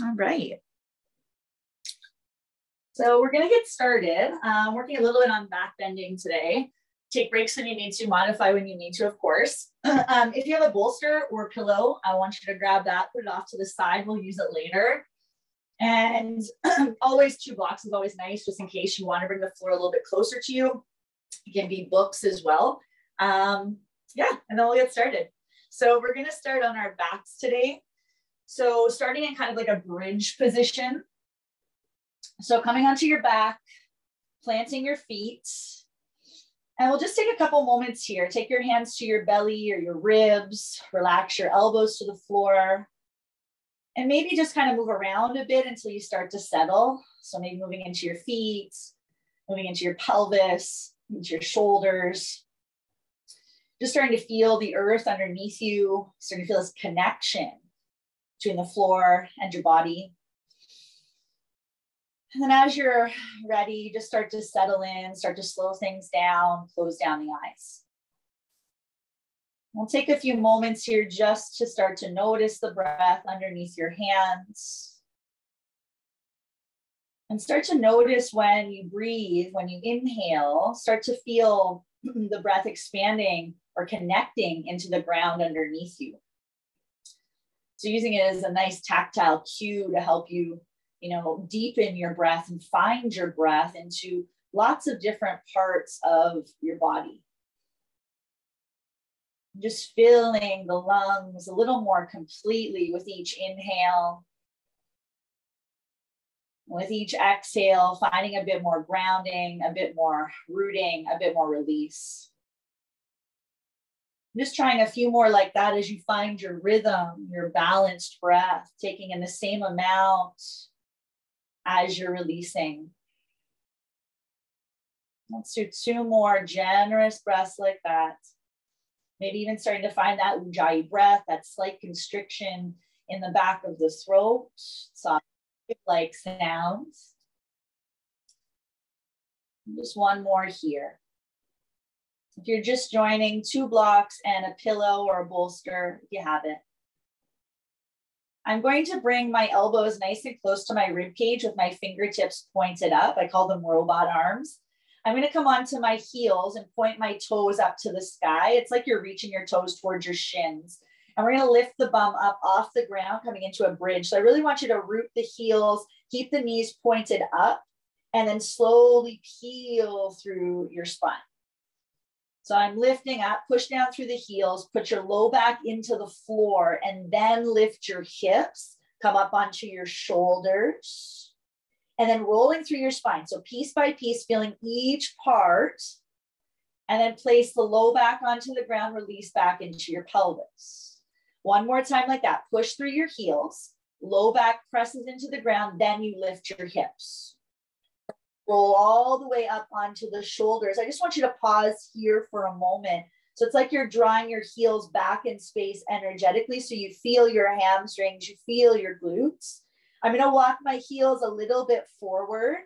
All right. So we're going to get started. Working a little bit on back bending today. Take breaks when you need to, modify when you need to, of course. If you have a bolster or pillow, I want you to grab that, put it off to the side. We'll use it later. And always 2 blocks is always nice, just in case you want to bring the floor a little bit closer to you. It can be books as well. Yeah, and then we'll get started. So we're going to start on our backs today. So starting in kind of like a bridge position. So coming onto your back, planting your feet. And we'll just take a couple moments here. Take your hands to your belly or your ribs. Relax your elbows to the floor. And maybe just kind of move around a bit until you start to settle. So maybe moving into your feet, moving into your pelvis, into your shoulders. Just starting to feel the earth underneath you, starting to feel this connection between the floor and your body. And then as you're ready, just start to settle in, start to slow things down, close down the eyes. We'll take a few moments here just to start to notice the breath underneath your hands. And start to notice when you breathe, when you inhale, start to feel the breath expanding or connecting into the ground underneath you. So using it as a nice tactile cue to help you, deepen your breath and find your breath into lots of different parts of your body. Just filling the lungs a little more completely with each inhale. With each exhale, finding a bit more grounding, a bit more rooting, a bit more release. Just trying a few more like that as you find your rhythm, your balanced breath, taking in the same amount as you're releasing. Let's do 2 more generous breaths like that. Maybe even starting to find that ujjayi breath, that slight constriction in the back of the throat, soft like sounds. Just 1 more here. If you're just joining, 2 blocks and a pillow or a bolster, if you have it. I'm going to bring my elbows nice and close to my rib cage with my fingertips pointed up. I call them robot arms. I'm going to come onto my heels and point my toes up to the sky. It's like you're reaching your toes towards your shins. And we're going to lift the bum up off the ground, coming into a bridge. So I really want you to root the heels, keep the knees pointed up, and then slowly peel through your spine. So I'm lifting up, push down through the heels, put your low back into the floor, and then lift your hips, come up onto your shoulders, and then rolling through your spine. So piece by piece, feeling each part, and then place the low back onto the ground, release back into your pelvis. 1 more time like that. Push through your heels, low back presses into the ground, then you lift your hips. Roll all the way up onto the shoulders. I just want you to pause here for a moment. So it's like you're drawing your heels back in space energetically. So you feel your hamstrings, you feel your glutes. I'm going to walk my heels a little bit forward.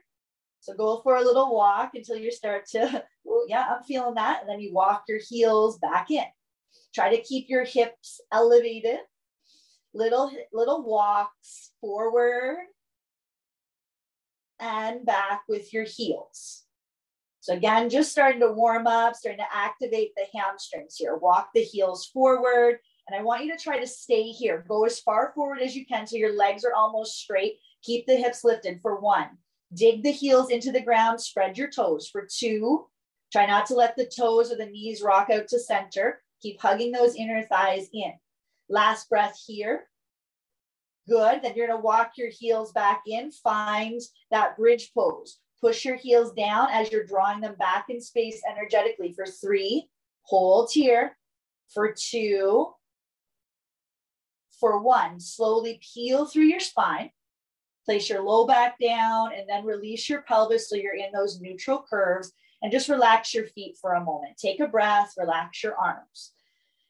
So go for a little walk until you start to, oh yeah, I'm feeling that. And then you walk your heels back in. Try to keep your hips elevated. Little walks forward and back with your heels. So again, just starting to warm up, starting to activate the hamstrings here. Walk the heels forward. And I want you to try to stay here. Go as far forward as you can so your legs are almost straight. Keep the hips lifted for 1. Dig the heels into the ground. Spread your toes for 2. Try not to let the toes or the knees rock out to center. Keep hugging those inner thighs in. Last breath here. Good. Then you're going to walk your heels back in. Find that bridge pose. Push your heels down as you're drawing them back in space energetically for 3. Hold here for 2. For 1. Slowly peel through your spine. Place your low back down and then release your pelvis so you're in those neutral curves. And just relax your feet for a moment. Take a breath. Relax your arms.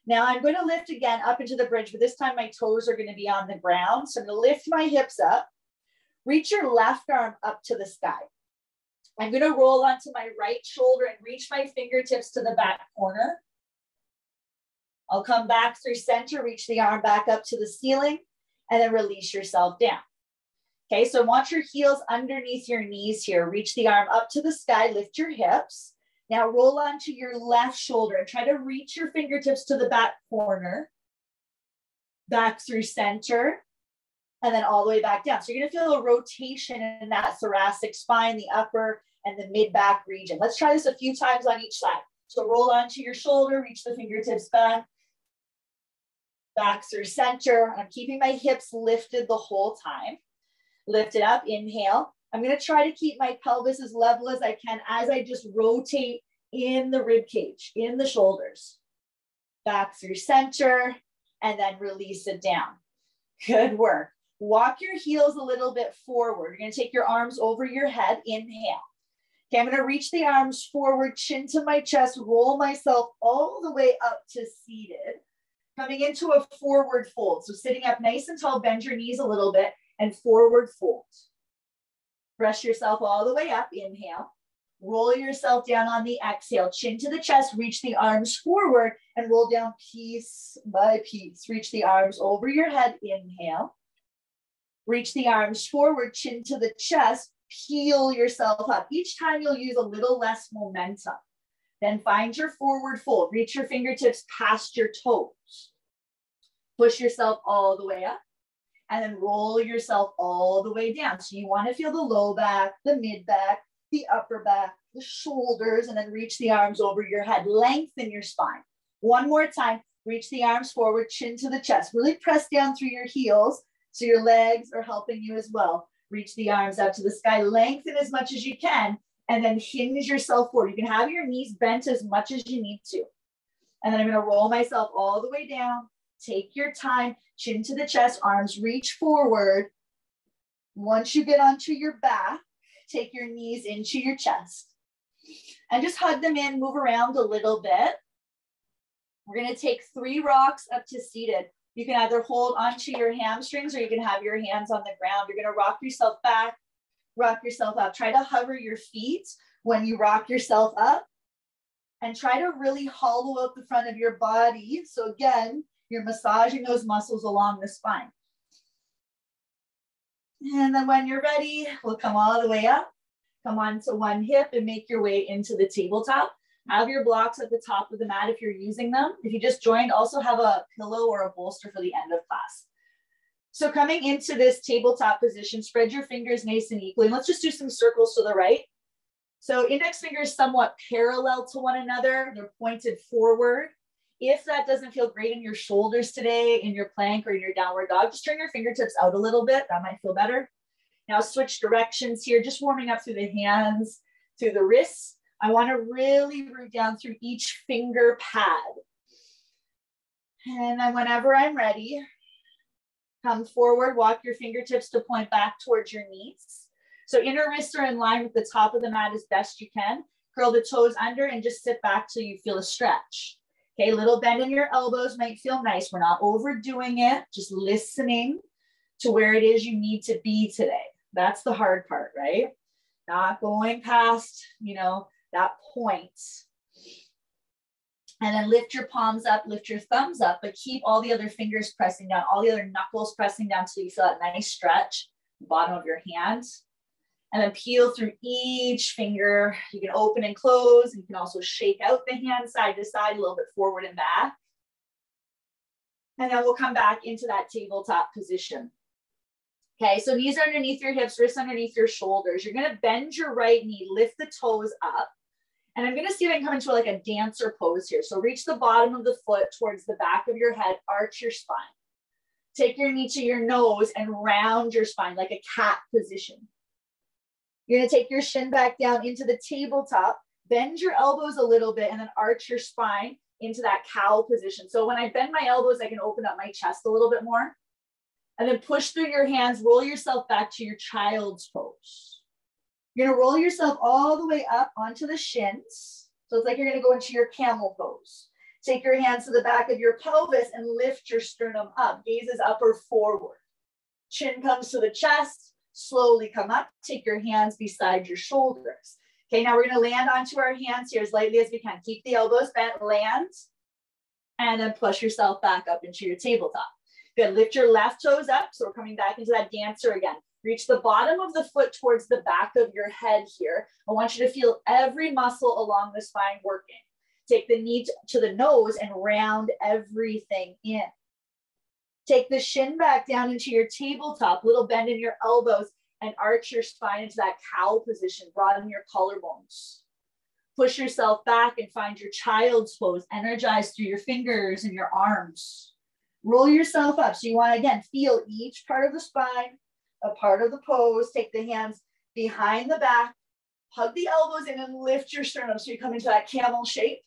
Now I'm going to lift again up into the bridge, but this time my toes are going to be on the ground. So I'm going to lift my hips up, reach your left arm up to the sky. I'm going to roll onto my right shoulder and reach my fingertips to the back corner. I'll come back through center, reach the arm back up to the ceiling, and then release yourself down. Okay, so want your heels underneath your knees here. Reach the arm up to the sky, lift your hips. Now roll onto your left shoulder and try to reach your fingertips to the back corner, back through center, and then all the way back down. So you're gonna feel a rotation in that thoracic spine, the upper and the mid-back region. Let's try this a few times on each side. So roll onto your shoulder, reach the fingertips back, back through center. I'm keeping my hips lifted the whole time. Lift it up, inhale. I'm gonna try to keep my pelvis as level as I can as I just rotate in the rib cage, in the shoulders. Back through center, and then release it down. Good work. Walk your heels a little bit forward. You're gonna take your arms over your head, inhale. Okay, I'm gonna reach the arms forward, chin to my chest, roll myself all the way up to seated. Coming into a forward fold. So sitting up nice and tall, bend your knees a little bit and forward fold. Press yourself all the way up, inhale. Roll yourself down on the exhale, chin to the chest, reach the arms forward and roll down piece by piece. Reach the arms over your head, inhale. Reach the arms forward, chin to the chest, peel yourself up. Each time you'll use a little less momentum. Then find your forward fold. Reach your fingertips past your toes. Push yourself all the way up and then roll yourself all the way down. So you want to feel the low back, the mid back, the upper back, the shoulders, and then reach the arms over your head. Lengthen your spine. One more time, reach the arms forward, chin to the chest. Really press down through your heels so your legs are helping you as well. Reach the arms up to the sky, lengthen as much as you can, and then hinge yourself forward. You can have your knees bent as much as you need to. And then I'm gonna roll myself all the way down. Take your time, chin to the chest, arms reach forward. Once you get onto your back, take your knees into your chest. And just hug them in, move around a little bit. We're gonna take 3 rocks up to seated. You can either hold onto your hamstrings or you can have your hands on the ground. You're gonna rock yourself back, rock yourself up. Try to hover your feet when you rock yourself up and try to really hollow out the front of your body. So again, you're massaging those muscles along the spine. And then when you're ready, we'll come all the way up. Come onto one hip and make your way into the tabletop. Have your blocks at the top of the mat if you're using them. If you just joined, also have a pillow or a bolster for the end of class. So coming into this tabletop position, spread your fingers nice and equally. And let's just do some circles to the right. So index fingers somewhat parallel to one another. They're pointed forward. If that doesn't feel great in your shoulders today, in your plank or in your downward dog, just turn your fingertips out a little bit. That might feel better. Now switch directions here, just warming up through the hands, through the wrists. I want to really root down through each finger pad. And then whenever I'm ready, come forward, walk your fingertips to point back towards your knees. So inner wrists are in line with the top of the mat as best you can. Curl the toes under and just sit back till you feel a stretch. Okay, little bend in your elbows might feel nice. We're not overdoing it, just listening to where it is you need to be today. That's the hard part, right? Not going past, that point. And then lift your palms up, lift your thumbs up, but keep all the other fingers pressing down, all the other knuckles pressing down so you feel that nice stretch, bottom of your hand. And then peel through each finger. You can open and close. You can also shake out the hand side to side, a little bit forward and back. And then we'll come back into that tabletop position. Okay, so knees are underneath your hips, wrists underneath your shoulders. You're gonna bend your right knee, lift the toes up. And I'm gonna see if I can come into like a dancer pose here. So reach the bottom of the foot towards the back of your head, arch your spine. Take your knee to your nose and round your spine like a cat position. You're gonna take your shin back down into the tabletop, bend your elbows a little bit and then arch your spine into that cow position. So when I bend my elbows, I can open up my chest a little bit more. And then push through your hands, roll yourself back to your child's pose. You're gonna roll yourself all the way up onto the shins. So it's like you're gonna go into your camel pose. Take your hands to the back of your pelvis and lift your sternum up. Gaze is up or forward. Chin comes to the chest, slowly come up. Take your hands beside your shoulders. Okay, now we're gonna land onto our hands here as lightly as we can. Keep the elbows bent, land, and then push yourself back up into your tabletop. Good, lift your left toes up. So we're coming back into that dancer again. Reach the bottom of the foot towards the back of your head here. I want you to feel every muscle along the spine working. Take the knee to the nose and round everything in. Take the shin back down into your tabletop, little bend in your elbows, and arch your spine into that cow position. Broaden your collarbones. Push yourself back and find your child's pose. Energize through your fingers and your arms. Roll yourself up. So you want to, again, feel each part of the spine, a part of the pose. Take the hands behind the back. Hug the elbows in and lift your sternum. So you come into that camel shape.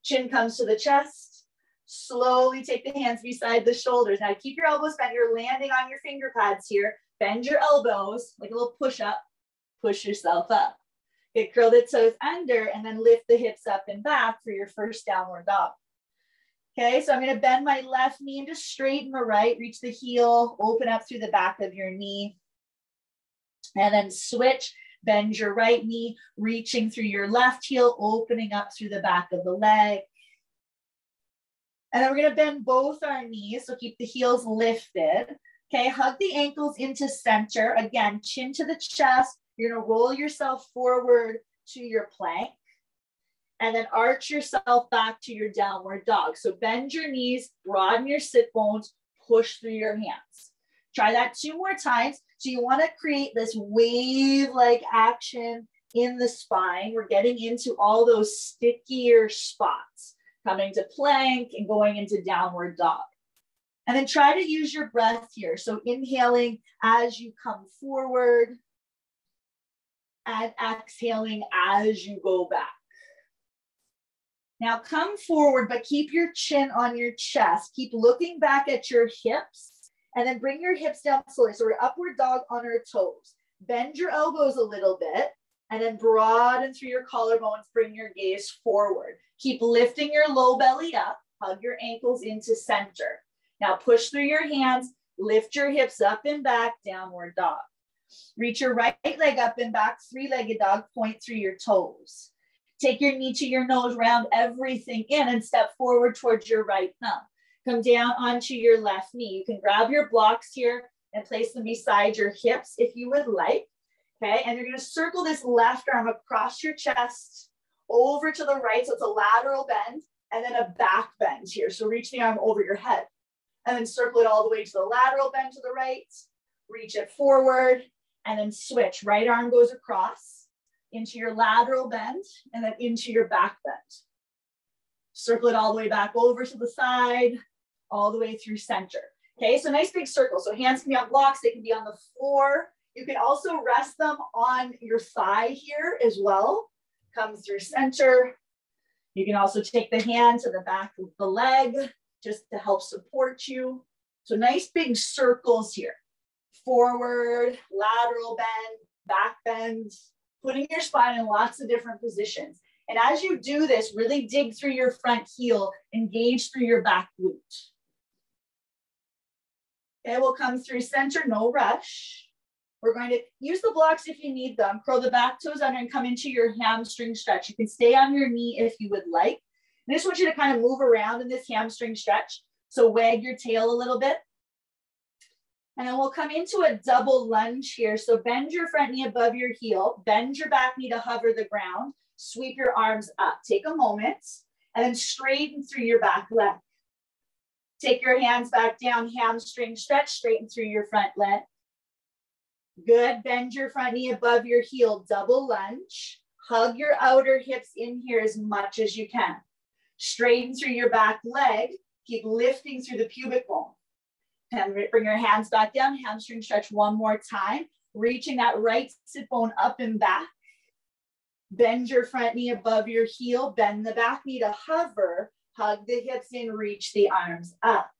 Chin comes to the chest. Slowly take the hands beside the shoulders. Now keep your elbows bent. You're landing on your finger pads here. Bend your elbows like a little push-up. Push yourself up. Okay, curl the toes under and then lift the hips up and back for your first downward dog. Okay, so I'm going to bend my left knee and just straighten the right. Reach the heel, open up through the back of your knee. And then switch. Bend your right knee, reaching through your left heel, opening up through the back of the leg. And then we're going to bend both our knees, so keep the heels lifted. Okay, hug the ankles into center. Again, chin to the chest. You're going to roll yourself forward to your plank. And then arch yourself back to your downward dog. So bend your knees, broaden your sit bones, push through your hands. Try that 2 more times. So you want to create this wave-like action in the spine. We're getting into all those stickier spots, coming to plank and going into downward dog. And then try to use your breath here. So inhaling as you come forward and exhaling as you go back. Now come forward, but keep your chin on your chest. Keep looking back at your hips. And then bring your hips down slowly. So we're upward dog on our toes. Bend your elbows a little bit and then broaden through your collarbones. Bring your gaze forward. Keep lifting your low belly up. Hug your ankles into center. Now push through your hands. Lift your hips up and back, downward dog. Reach your right leg up and back, 3-legged dog. Point through your toes. Take your knee to your nose, round everything in and step forward towards your right thumb. Come down onto your left knee. You can grab your blocks here and place them beside your hips if you would like. Okay, and you're going to circle this left arm across your chest, over to the right. So it's a lateral bend and then a back bend here. So reach the arm over your head and then circle it all the way to the lateral bend to the right. Reach it forward and then switch. Right arm goes across into your lateral bend and then into your back bend. Circle it all the way back over to the side, all the way through center. Okay, so nice big circle. So hands can be on blocks, they can be on the floor. You can also rest them on your thigh here as well. Come through center. You can also take the hand to the back of the leg just to help support you. So nice big circles here. Forward, lateral bend, back bend, putting your spine in lots of different positions. And as you do this, really dig through your front heel, engage through your back glute. Okay, we'll come through center, no rush. We're going to use the blocks if you need them. Curl the back toes under and come into your hamstring stretch. You can stay on your knee if you would like. And I just want you to kind of move around in this hamstring stretch. So wag your tail a little bit. And then we'll come into a double lunge here. So bend your front knee above your heel. Bend your back knee to hover the ground. Sweep your arms up. Take a moment and then straighten through your back leg. Take your hands back down, hamstring stretch, straighten through your front leg. Good, bend your front knee above your heel, double lunge. Hug your outer hips in here as much as you can. Straighten through your back leg. Keep lifting through the pubic bone. And bring your hands back down, hamstring stretch one more time. Reaching that right sit bone up and back. Bend your front knee above your heel, bend the back knee to hover, hug the hips in, reach the arms up.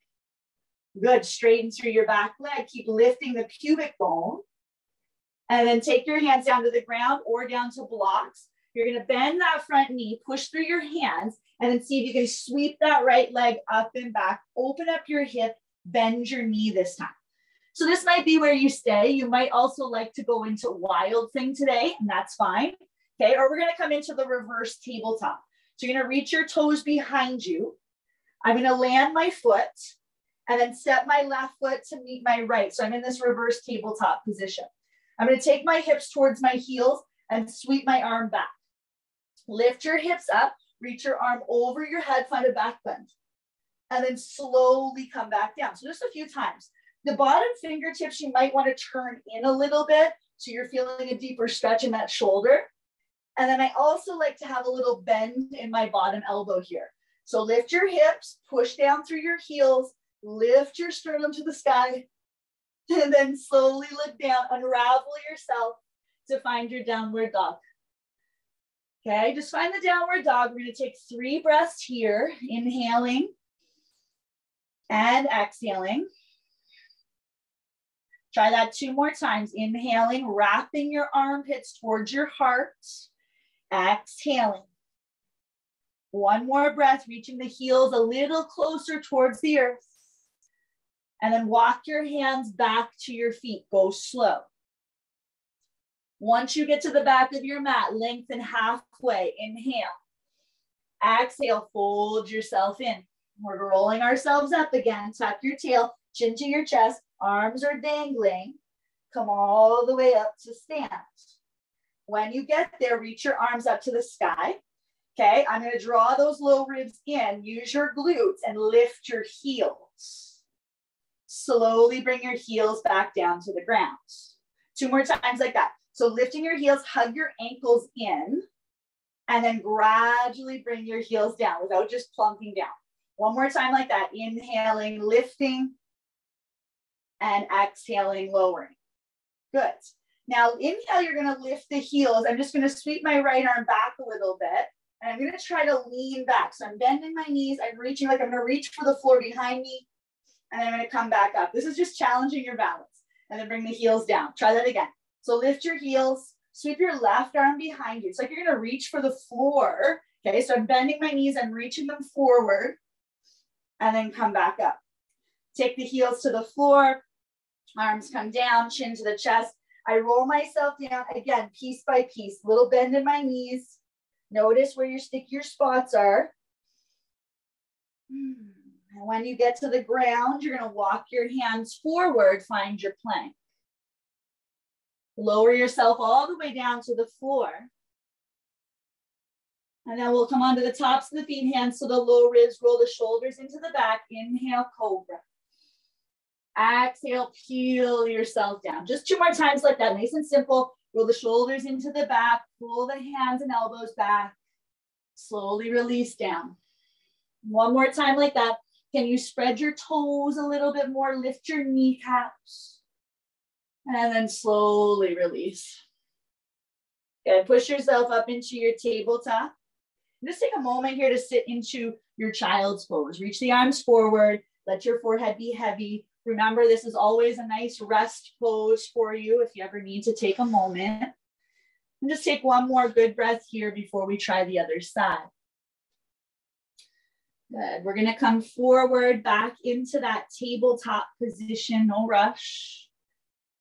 Good, straighten through your back leg, keep lifting the pubic bone. And then take your hands down to the ground or down to blocks. You're gonna bend that front knee, push through your hands, and then see if you can sweep that right leg up and back, open up your hip, bend your knee this time. So this might be where you stay. You might also like to go into wild thing today, and that's fine. Okay, or we're gonna come into the reverse tabletop. So you're gonna reach your toes behind you. I'm gonna land my foot, and then step my left foot to meet my right. So I'm in this reverse tabletop position. I'm going to take my hips towards my heels and sweep my arm back. Lift your hips up, reach your arm over your head, find a back bend, and then slowly come back down. So just a few times. The bottom fingertips, you might want to turn in a little bit so you're feeling a deeper stretch in that shoulder. And then I also like to have a little bend in my bottom elbow here. So lift your hips, push down through your heels, lift your sternum to the sky, and then slowly look down, unravel yourself to find your downward dog. Okay, just find the downward dog. We're going to take 3 breaths here, inhaling and exhaling. Try that 2 more times. Inhaling, wrapping your armpits towards your heart. Exhaling. 1 more breath, reaching the heels a little closer towards the earth. And then walk your hands back to your feet. Go slow. Once you get to the back of your mat, lengthen halfway. Inhale. Exhale, fold yourself in. We're rolling ourselves up again. Tuck your tail, chin to your chest. Arms are dangling. Come all the way up to stand. When you get there, reach your arms up to the sky. Okay, I'm going to draw those low ribs in. Use your glutes and lift your heels. Slowly bring your heels back down to the ground. 2 more times like that. So lifting your heels, hug your ankles in, and then gradually bring your heels down without just plunking down. 1 more time like that. Inhaling, lifting, and exhaling, lowering. Good. Now inhale, you're going to lift the heels. I'm just going to sweep my right arm back a little bit. And I'm going to try to lean back. So I'm bending my knees. I'm reaching like I'm going to reach for the floor behind me. And I'm going to come back up. This is just challenging your balance. And then bring the heels down. Try that again. So lift your heels. Sweep your left arm behind you. It's like you're going to reach for the floor. Okay, so I'm bending my knees. I'm reaching them forward. And then come back up. Take the heels to the floor. Arms come down, chin to the chest. I roll myself down again, piece by piece. Little bend in my knees. Notice where your stickier spots are. And when you get to the ground, you're going to walk your hands forward, find your plank. Lower yourself all the way down to the floor. And then we'll come onto the tops of the feet, hands to the low ribs, roll the shoulders into the back. Inhale, cobra. Exhale, peel yourself down. Just 2 more times like that, nice and simple. Roll the shoulders into the back, pull the hands and elbows back. Slowly release down. 1 more time like that. Can you spread your toes a little bit more? Lift your kneecaps. And then slowly release. Good. Push yourself up into your tabletop. Just take a moment here to sit into your child's pose. Reach the arms forward. Let your forehead be heavy. Remember, this is always a nice rest pose for you if you ever need to take a moment. And just take 1 more good breath here before we try the other side. Good. We're going to come forward back into that tabletop position. No rush.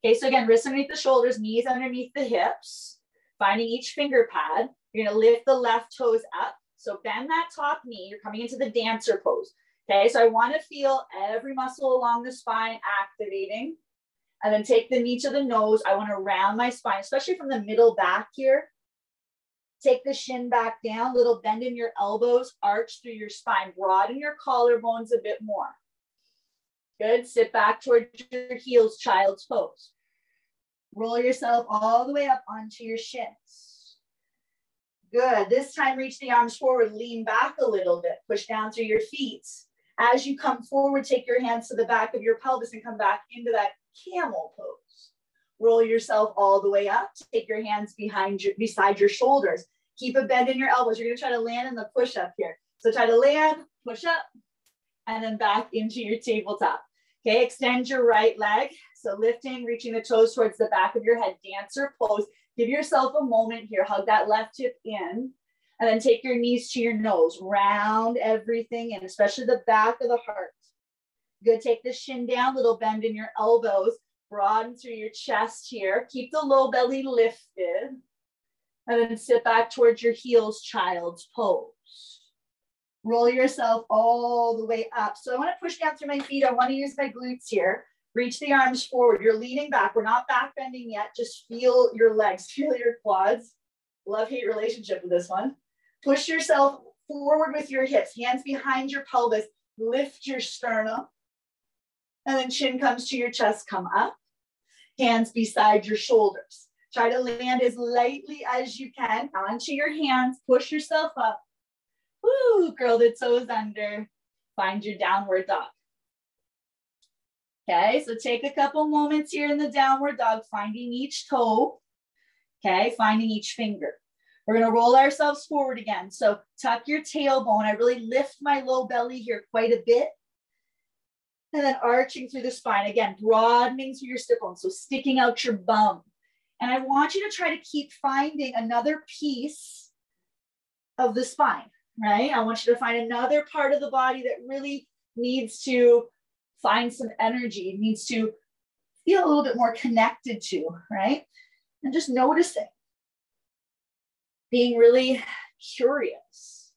Okay, so again, wrists underneath the shoulders, knees underneath the hips. Finding each finger pad. You're going to lift the left toes up. So bend that top knee. You're coming into the dancer pose. Okay, so I want to feel every muscle along the spine activating. And then take the knee to the nose. I want to round my spine, especially from the middle back here. Take the shin back down, little bend in your elbows, arch through your spine, broaden your collarbones a bit more. Good, sit back towards your heels, child's pose. Roll yourself all the way up onto your shins. Good, this time reach the arms forward, lean back a little bit, push down through your feet. As you come forward, take your hands to the back of your pelvis and come back into that camel pose. Roll yourself all the way up. Take your hands beside your shoulders. Keep a bend in your elbows. You're going to try to land in the push-up here. So try to land, push up, and then back into your tabletop. Okay, extend your right leg. So lifting, reaching the toes towards the back of your head. Dancer pose. Give yourself a moment here. Hug that left hip in. And then take your knees to your nose. Round everything in, especially the back of the heart. Good, take the shin down, little bend in your elbows. Broaden through your chest here. Keep the low belly lifted. And then sit back towards your heels, child's pose. Roll yourself all the way up. So I want to push down through my feet. I want to use my glutes here. Reach the arms forward. You're leaning back. We're not back bending yet. Just feel your legs, feel your quads. Love-hate relationship with this one. Push yourself forward with your hips, hands behind your pelvis. Lift your sternum. And then chin comes to your chest, come up. Hands beside your shoulders. Try to land as lightly as you can onto your hands. Push yourself up. Woo, curl the toes under. Find your downward dog. Okay, so take a couple moments here in the downward dog, finding each toe. Okay, finding each finger. We're gonna roll ourselves forward again. So tuck your tailbone. I really lift my low belly here quite a bit. And then arching through the spine. Again, broadening through your sit bone. So sticking out your bum. And I want you to try to keep finding another piece of the spine. Right? I want you to find another part of the body that really needs to find some energy, it needs to feel a little bit more connected to, right? And just noticing, being really curious.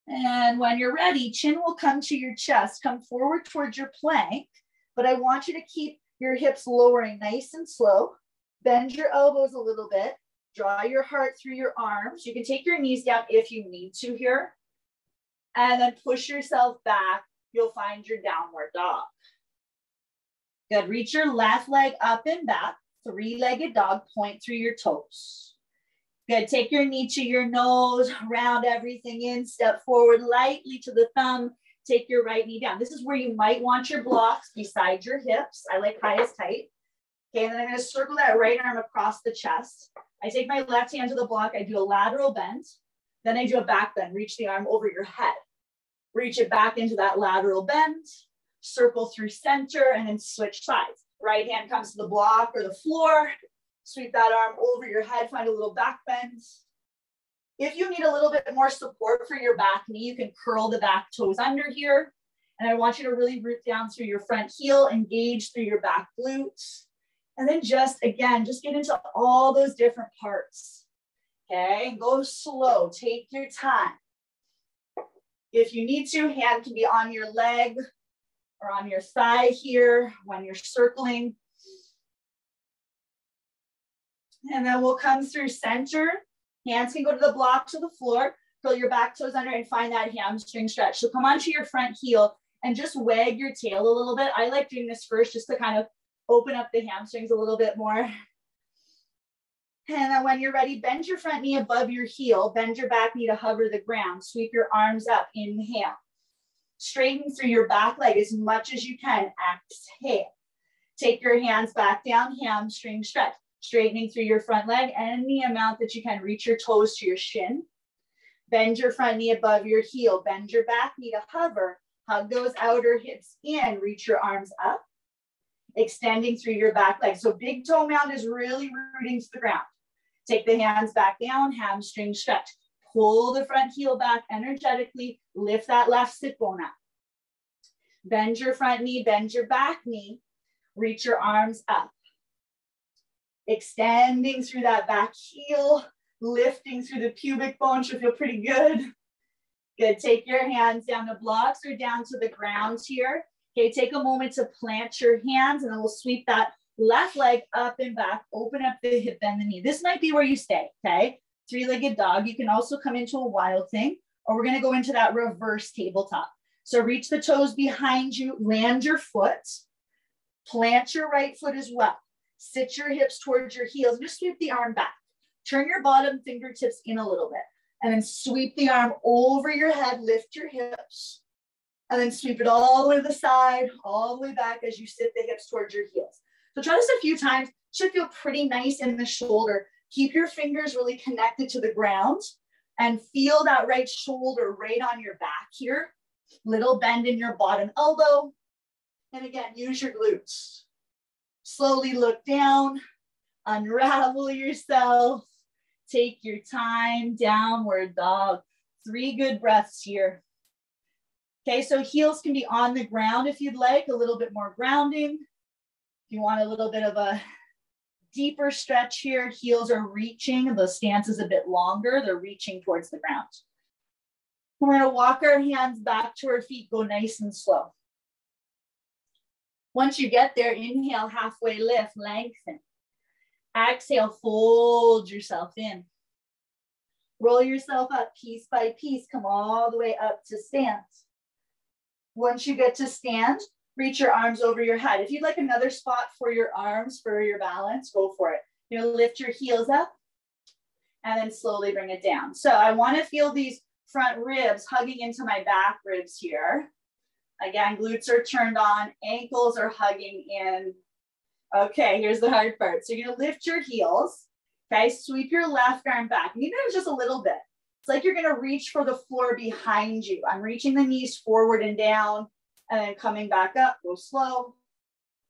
And when you're ready, chin will come to your chest, come forward towards your plank, but I want you to keep your hips lowering nice and slow. Bend your elbows a little bit. Draw your heart through your arms. You can take your knees down if you need to here. And then push yourself back. You'll find your downward dog. Good. Reach your left leg up and back. Three-legged dog. Point through your toes. Good. Take your knee to your nose. Round everything in. Step forward lightly to the thumb. Take your right knee down. This is where you might want your blocks beside your hips. I like highest height. Okay, and then I'm going to circle that right arm across the chest. I take my left hand to the block. I do a lateral bend. Then I do a back bend. Reach the arm over your head. Reach it back into that lateral bend. Circle through center and then switch sides. Right hand comes to the block or the floor. Sweep that arm over your head. Find a little back bend. If you need a little bit more support for your back knee, you can curl the back toes under here. And I want you to really root down through your front heel, engage through your back glutes. And then just, again, just get into all those different parts. Okay, go slow, take your time. If you need to, hand can be on your leg or on your thigh here when you're circling. And then we'll come through center. Hands can go to the block, to the floor. Curl your back toes under and find that hamstring stretch. So come onto your front heel and just wag your tail a little bit. I like doing this first just to kind of open up the hamstrings a little bit more. And then when you're ready, bend your front knee above your heel. Bend your back knee to hover the ground. Sweep your arms up. Inhale. Straighten through your back leg as much as you can. Exhale. Take your hands back down. Hamstring stretch. Straightening through your front leg any amount that you can. Reach your toes to your shin. Bend your front knee above your heel. Bend your back knee to hover. Hug those outer hips in. Reach your arms up. Extending through your back leg. So big toe mound is really rooting to the ground. Take the hands back down. Hamstring stretch. Pull the front heel back energetically. Lift that left sit bone up. Bend your front knee. Bend your back knee. Reach your arms up. Extending through that back heel, lifting through the pubic bone should feel pretty good. Good, take your hands down to blocks or down to the ground here. Okay, take a moment to plant your hands and then we'll sweep that left leg up and back, open up the hip, bend the knee. This might be where you stay, okay? Three-legged dog. You can also come into a wild thing or we're gonna go into that reverse tabletop. So reach the toes behind you, land your foot, plant your right foot as well. Sit your hips towards your heels. Just sweep the arm back. Turn your bottom fingertips in a little bit. And then sweep the arm over your head. Lift your hips. And then sweep it all the way to the side, all the way back as you sit the hips towards your heels. So try this a few times. Should feel pretty nice in the shoulder. Keep your fingers really connected to the ground. And feel that right shoulder right on your back here. Little bend in your bottom elbow. And again, use your glutes. Slowly look down, unravel yourself, take your time, downward dog. 3 good breaths here. Okay, so heels can be on the ground if you'd like, a little bit more grounding. If you want a little bit of a deeper stretch here, heels are reaching, the stance is a bit longer, they're reaching towards the ground. We're going to walk our hands back to our feet, go nice and slow. Once you get there, inhale, halfway lift, lengthen. Exhale, fold yourself in. Roll yourself up piece by piece, come all the way up to stand. Once you get to stand, reach your arms over your head. If you'd like another spot for your arms, for your balance, go for it. You're gonna lift your heels up and then slowly bring it down. So I wanna feel these front ribs hugging into my back ribs here. Again, glutes are turned on, ankles are hugging in. Okay, here's the hard part. So you're gonna lift your heels, okay? Sweep your left arm back. Even if it's just a little bit. It's like you're gonna reach for the floor behind you. I'm reaching the knees forward and down, and then coming back up, go slow,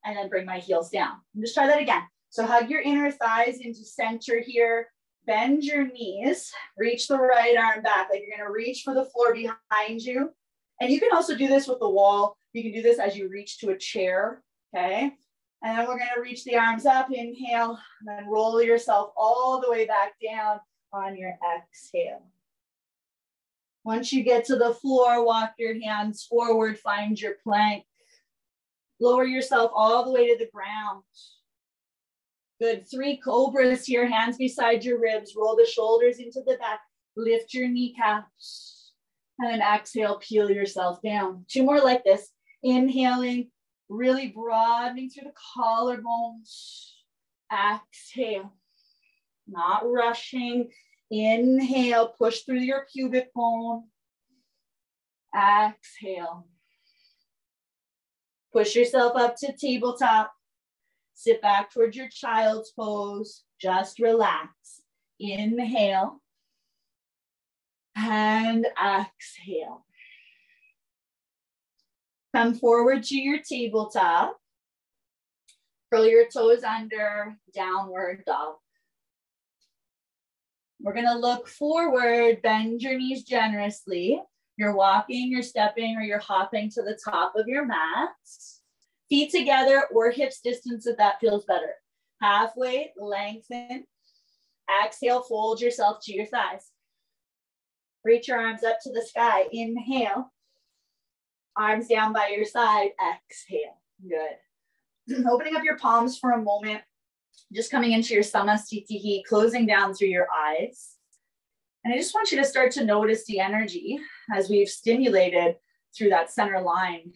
and then bring my heels down. And just try that again. So hug your inner thighs into center here, bend your knees, reach the right arm back, like you're gonna reach for the floor behind you. And you can also do this with the wall. You can do this as you reach to a chair, okay? And then we're gonna reach the arms up, inhale, and then roll yourself all the way back down on your exhale. Once you get to the floor, walk your hands forward, find your plank. Lower yourself all the way to the ground. Good, 3 cobras here, hands beside your ribs, roll the shoulders into the back, lift your kneecaps, and then exhale, peel yourself down. 2 more like this, inhaling, really broadening through the collarbones. Exhale, not rushing. Inhale, push through your pubic bone. Exhale. Push yourself up to tabletop. Sit back towards your child's pose. Just relax. Inhale. And exhale. Come forward to your tabletop. Curl your toes under, downward dog. We're gonna look forward, bend your knees generously. You're walking, you're stepping, or you're hopping to the top of your mat. Feet together or hips distance if that feels better. Halfway, lengthen. Exhale, fold yourself to your thighs. Reach your arms up to the sky. Inhale. Arms down by your side. Exhale. Good. Opening up your palms for a moment. Just coming into your Samasthiti, closing down through your eyes. And I just want you to start to notice the energy as we've stimulated through that center line.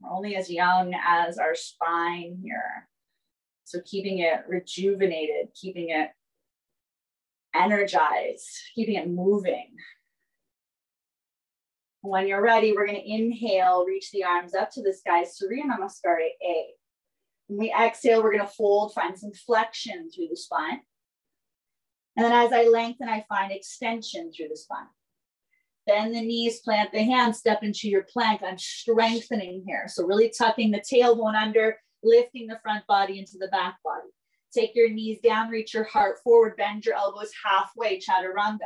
We're only as young as our spine here. So keeping it rejuvenated, keeping it energized, keeping it moving. When you're ready, we're going to inhale, reach the arms up to the sky, Surya Namaskara A. When we exhale, we're going to fold, find some flexion through the spine. And then as I lengthen, I find extension through the spine. Bend the knees, plant the hands, step into your plank. I'm strengthening here. So really tucking the tailbone under, lifting the front body into the back body. Take your knees down, reach your heart forward, bend your elbows halfway, chaturanga.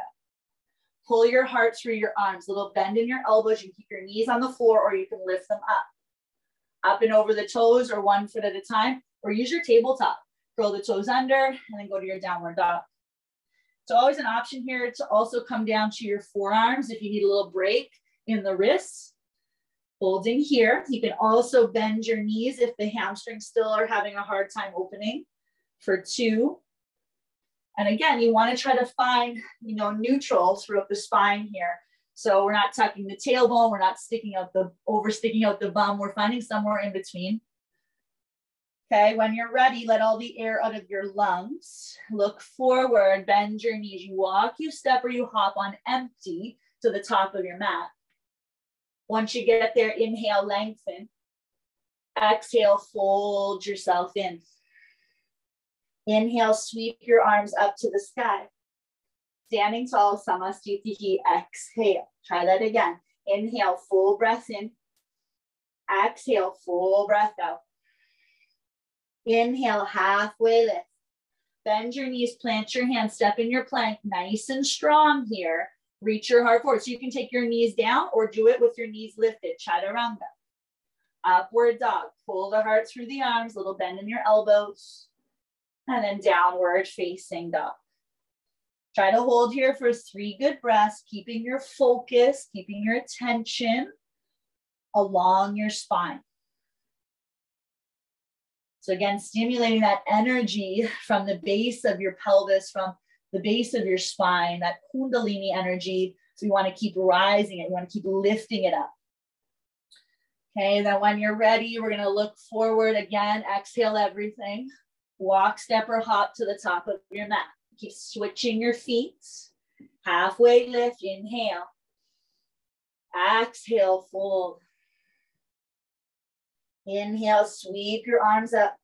Pull your heart through your arms, little bend in your elbows. You can keep your knees on the floor or you can lift them up. Up and over the toes or 1 foot at a time, or use your tabletop. Curl the toes under and then go to your downward dog. So always an option here to also come down to your forearms if you need a little break in the wrists. Holding here. You can also bend your knees if the hamstrings still are having a hard time opening for 2. And again, you want to try to find, neutral throughout the spine here. So we're not tucking the tailbone, we're not sticking out the bum, we're finding somewhere in between. Okay, when you're ready, let all the air out of your lungs. Look forward, bend your knees. You walk, you step, or you hop on empty to the top of your mat. Once you get there, inhale, lengthen. Exhale, fold yourself in. Inhale, sweep your arms up to the sky. Standing tall, Samasthiti, exhale. Try that again. Inhale, full breath in. Exhale, full breath out. Inhale, halfway lift. Bend your knees, plant your hands, step in your plank, nice and strong here. Reach your heart forward. So you can take your knees down or do it with your knees lifted, chaturanga. Upward dog, pull the heart through the arms, little bend in your elbows. And then downward facing dog. Try to hold here for 3 good breaths, keeping your focus, keeping your attention along your spine. So again, stimulating that energy from the base of your pelvis, from the base of your spine, that Kundalini energy. So you want to keep rising it. You want to keep lifting it up. Okay, then when you're ready, we're going to look forward again. Exhale everything. Walk, step, or hop to the top of your mat. Keep switching your feet. Halfway lift, inhale. Exhale, fold. Inhale, sweep your arms up.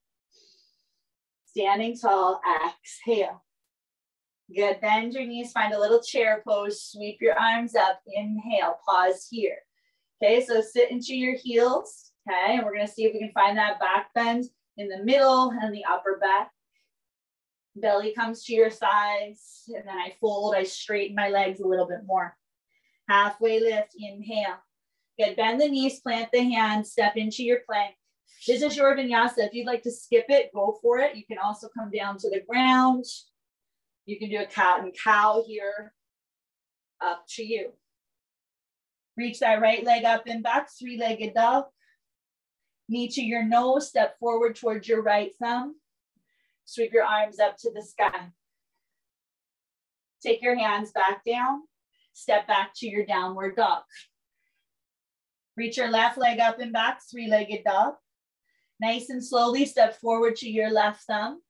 Standing tall, exhale. Good, bend your knees, find a little chair pose, sweep your arms up, inhale, pause here. Okay, so sit into your heels, okay, and we're gonna see if we can find that back bend in the middle and the upper back. Belly comes to your thighs, and then I fold, I straighten my legs a little bit more. Halfway lift, inhale. Good, bend the knees, plant the hands, step into your plank. This is your vinyasa. If you'd like to skip it, go for it. You can also come down to the ground. You can do a cat and cow here, up to you. Reach that right leg up and back, 3-legged dog. Knee to your nose, step forward towards your right thumb. Sweep your arms up to the sky. Take your hands back down, step back to your downward dog. Reach your left leg up and back, 3-legged dog. Nice and slowly step forward to your left thumb.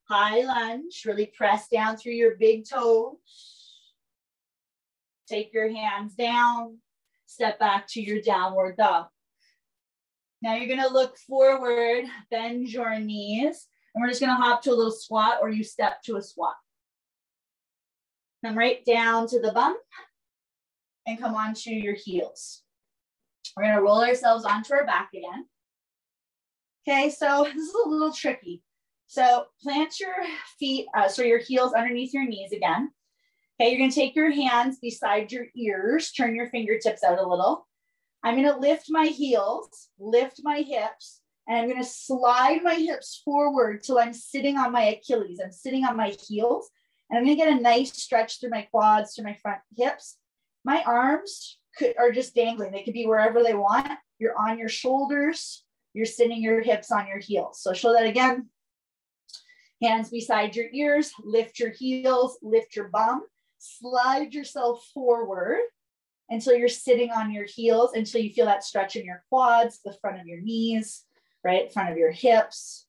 High lunge, really press down through your big toes. Take your hands down, step back to your downward dog. Now you're gonna look forward, bend your knees, and we're just gonna hop to a little squat, or you step to a squat. Come right down to the bum and come onto your heels. We're gonna roll ourselves onto our back again. Okay, so this is a little tricky. So plant your feet, your heels underneath your knees again. Okay, you're gonna take your hands beside your ears, turn your fingertips out a little. I'm gonna lift my heels, lift my hips, and I'm gonna slide my hips forward till I'm sitting on my Achilles. I'm sitting on my heels, and I'm gonna get a nice stretch through my quads, through my front hips. My arms are just dangling. They could be wherever they want. You're on your shoulders, you're sitting your hips on your heels. So show that again. Hands beside your ears, lift your heels, lift your bum, slide yourself forward until you're sitting on your heels, until you feel that stretch in your quads, the front of your knees, right, front of your hips.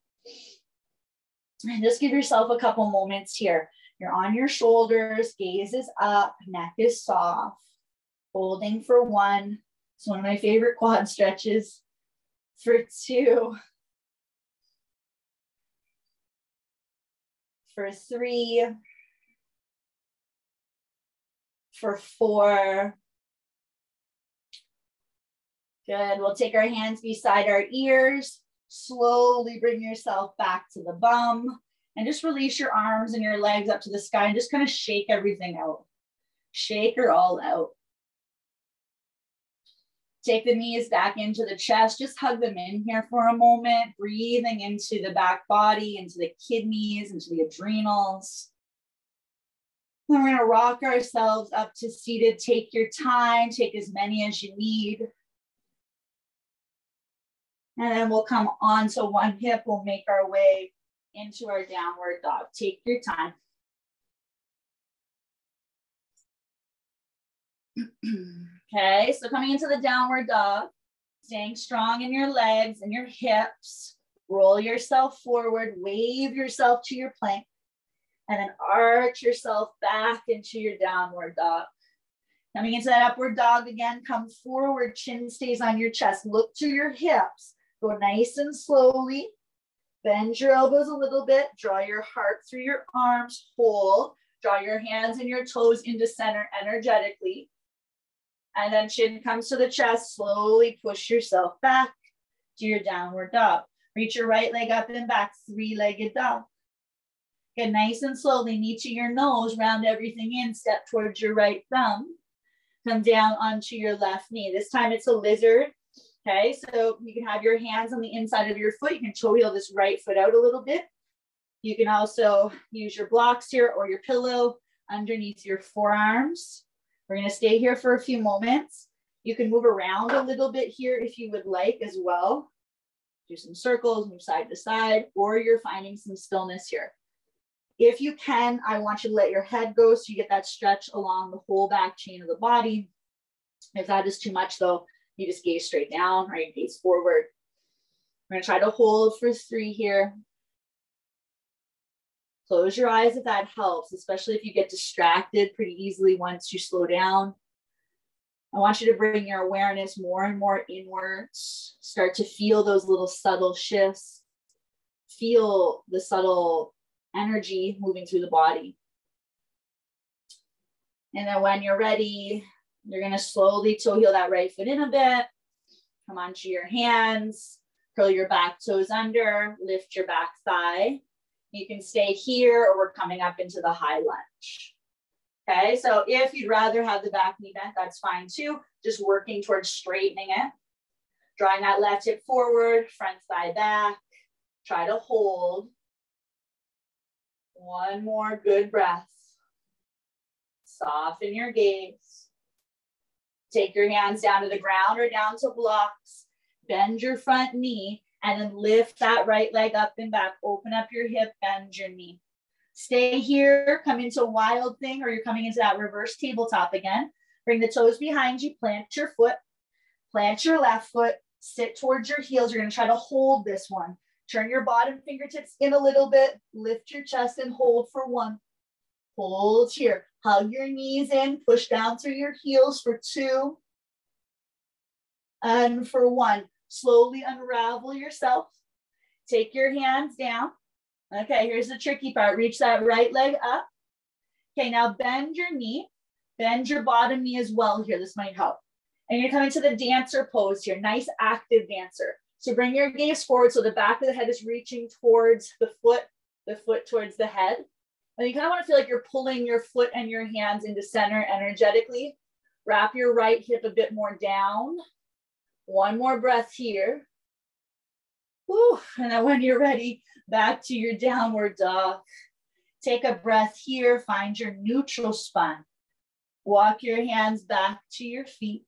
And just give yourself a couple moments here. You're on your shoulders, gaze is up, neck is soft, holding for 1. It's one of my favorite quad stretches. For 2. For 3, for 4. Good, we'll take our hands beside our ears, slowly bring yourself back to the bum, and just release your arms and your legs up to the sky and just kind of shake everything out. Shake her all out. Take the knees back into the chest, just hug them in here for a moment, breathing into the back body, into the kidneys, into the adrenals. Then we're gonna rock ourselves up to seated. Take your time, take as many as you need. And then we'll come onto one hip, we'll make our way into our downward dog. Take your time. Okay, so coming into the downward dog, staying strong in your legs and your hips, roll yourself forward, wave yourself to your plank, and then arch yourself back into your downward dog. Coming into that upward dog again, come forward, chin stays on your chest, look to your hips, go nice and slowly, bend your elbows a little bit, draw your heart through your arms, hold, draw your hands and your toes into center energetically. And then chin comes to the chest, slowly push yourself back to your downward dog. Reach your right leg up and back, 3-legged dog. Get nice and slowly, knee to your nose, round everything in, step towards your right thumb. Come down onto your left knee. This time it's a lizard. Okay, so you can have your hands on the inside of your foot. You can toe heel this right foot out a little bit. You can also use your blocks here or your pillow, underneath your forearms. We're going to stay here for a few moments. You can move around a little bit here if you would like as well. Do some circles, move side to side, or you're finding some stillness here. If you can, I want you to let your head go so you get that stretch along the whole back chain of the body. If that is too much though, you just gaze straight down, right? Gaze forward. We're going to try to hold for 3 here. Close your eyes if that helps, especially if you get distracted pretty easily once you slow down. I want you to bring your awareness more and more inwards. Start to feel those little subtle shifts. Feel the subtle energy moving through the body. And then when you're ready, you're going to slowly toe heel that right foot in a bit. Come onto your hands. Curl your back toes under. Lift your back thigh. You can stay here or we're coming up into the high lunge. Okay, so if you'd rather have the back knee bent, that's fine too. Just working towards straightening it. Drawing that left hip forward, front thigh back. Try to hold. One more good breath. Soften your gaze. Take your hands down to the ground or down to blocks. Bend your front knee and then lift that right leg up and back. Open up your hip, bend your knee. Stay here, come into wild thing, or you're coming into that reverse tabletop again. Bring the toes behind you, plant your foot, plant your left foot, sit towards your heels. You're gonna try to hold this one. Turn your bottom fingertips in a little bit, lift your chest and hold for 1. Hold here, hug your knees in, push down through your heels for 2. And for 1, slowly unravel yourself. Take your hands down. Okay, here's the tricky part. Reach that right leg up. Okay, now bend your knee. Bend your bottom knee as well here. This might help. And you're coming to the dancer pose here. Nice active dancer. So bring your gaze forward so the back of the head is reaching towards the foot towards the head. And you kind of want to feel like you're pulling your foot and your hands into center energetically. Wrap your right hip a bit more down. 1 more breath here. Whew. And then when you're ready, back to your downward dog. Take a breath here. Find your neutral spine. Walk your hands back to your feet.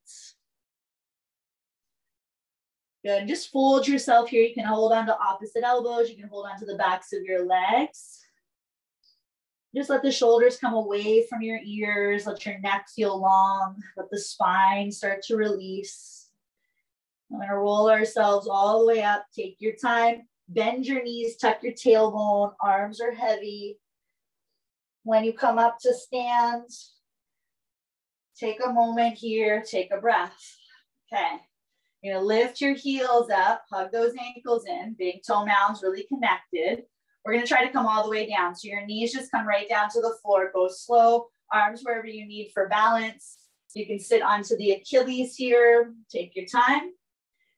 Good. Just fold yourself here. You can hold on to opposite elbows. You can hold on to the backs of your legs. Just let the shoulders come away from your ears. Let your neck feel long. Let the spine start to release. I'm going to roll ourselves all the way up. Take your time. Bend your knees, tuck your tailbone. Arms are heavy. When you come up to stand, take a moment here. Take a breath. Okay. You're going to lift your heels up. Hug those ankles in. Big toe mounds really connected. We're going to try to come all the way down. So your knees just come right down to the floor. Go slow. Arms wherever you need for balance. You can sit onto the Achilles here. Take your time.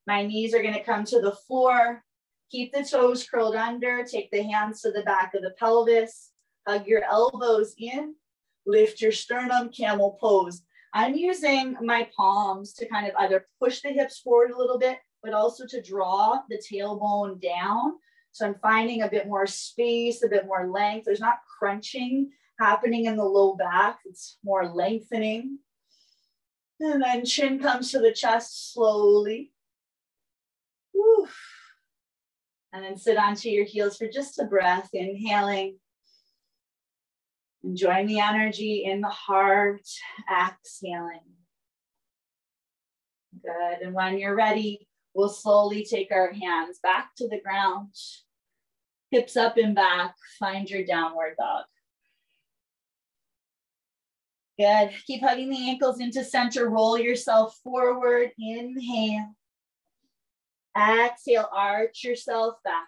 My knees are going to come to the floor. Keep the toes curled under. Take the hands to the back of the pelvis. Hug your elbows in. Lift your sternum, camel pose. I'm using my palms to kind of either push the hips forward a little bit, but also to draw the tailbone down. So I'm finding a bit more space, a bit more length. There's not crunching happening in the low back. It's more lengthening. And then chin comes to the chest slowly. Woo. And then sit onto your heels for just a breath, inhaling. Enjoying the energy in the heart, exhaling. Good, and when you're ready, we'll slowly take our hands back to the ground. Hips up and back, find your downward dog. Good, keep hugging the ankles into center, roll yourself forward, inhale. Exhale, arch yourself back.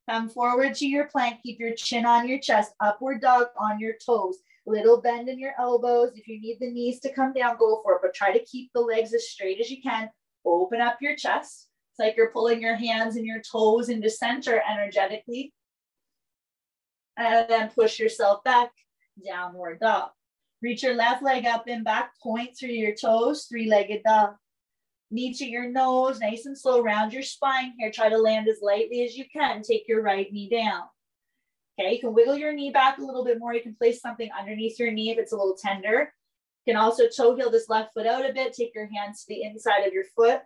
Come forward to your plank, keep your chin on your chest, upward dog on your toes. Little bend in your elbows. If you need the knees to come down, go for it, but try to keep the legs as straight as you can. Open up your chest. It's like you're pulling your hands and your toes into center energetically. And then push yourself back, downward dog. Reach your left leg up and back, point through your toes, 3-legged dog. Knee to your nose, nice and slow, round your spine here. Try to land as lightly as you can. Take your right knee down. Okay, you can wiggle your knee back a little bit more. You can place something underneath your knee if it's a little tender. You can also toe heel this left foot out a bit. Take your hands to the inside of your foot.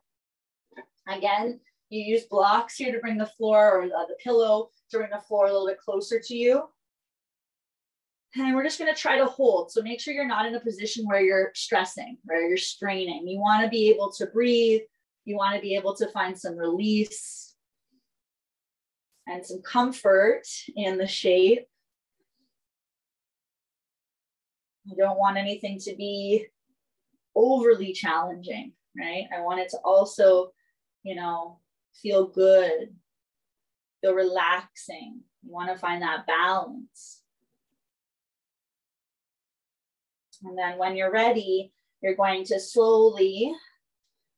Again, you use blocks here to bring the floor or the pillow to bring the floor a little bit closer to you. And we're just going to try to hold. So make sure you're not in a position where you're stressing, where you're straining. You want to be able to breathe. You want to be able to find some release and some comfort in the shape. You don't want anything to be overly challenging, right? I want it to also, you know, feel good, feel relaxing. You want to find that balance. And then when you're ready, you're going to slowly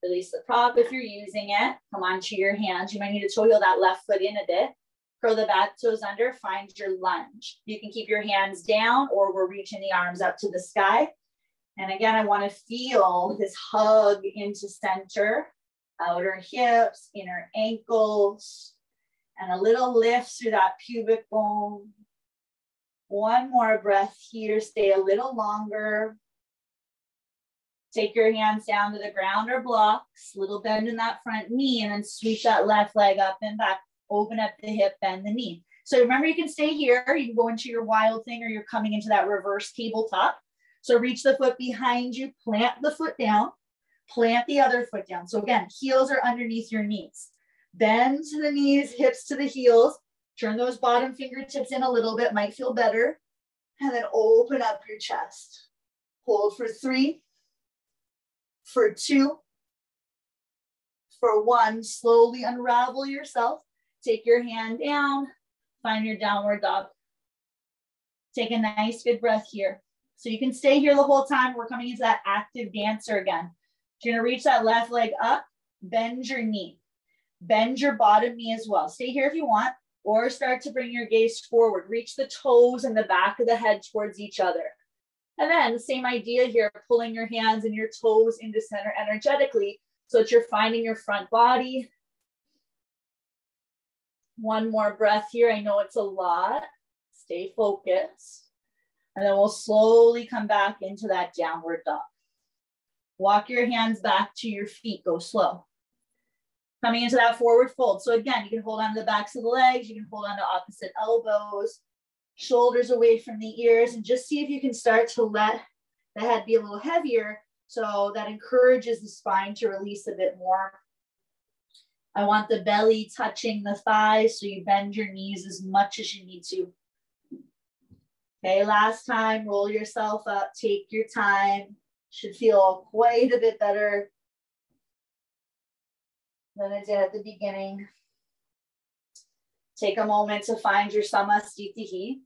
release the prop if you're using it. Come onto your hands. You might need to toe heel that left foot in a bit. Curl the back toes under, find your lunge. You can keep your hands down or we're reaching the arms up to the sky. And again, I want to feel this hug into center, outer hips, inner ankles, and a little lift through that pubic bone. One more breath here, stay a little longer. Take your hands down to the ground or blocks, little bend in that front knee, and then sweep that left leg up and back. Open up the hip, bend the knee. So remember, you can stay here. You can go into your wild thing or you're coming into that reverse tabletop. So reach the foot behind you, plant the foot down, plant the other foot down. So again, heels are underneath your knees. Bend to the knees, hips to the heels. Turn those bottom fingertips in a little bit, might feel better. And then open up your chest. Hold for 3, for 2, for 1. Slowly unravel yourself. Take your hand down, find your downward dog. Take a nice, good breath here. So you can stay here the whole time. We're coming into that active dancer again. You're gonna reach that left leg up, bend your knee. Bend your bottom knee as well. Stay here if you want. Or start to bring your gaze forward. Reach the toes and the back of the head towards each other. And then the same idea here, pulling your hands and your toes into center energetically so that you're finding your front body. One more breath here. I know it's a lot. Stay focused. And then we'll slowly come back into that downward dog. Walk your hands back to your feet. Go slow. Coming into that forward fold. So again, you can hold on to the backs of the legs. You can hold on to opposite elbows, shoulders away from the ears, and just see if you can start to let the head be a little heavier. So that encourages the spine to release a bit more. I want the belly touching the thighs, so you bend your knees as much as you need to. Okay, last time, roll yourself up, take your time. Should feel quite a bit better than it did at the beginning. Take a moment to find your Samasthiti.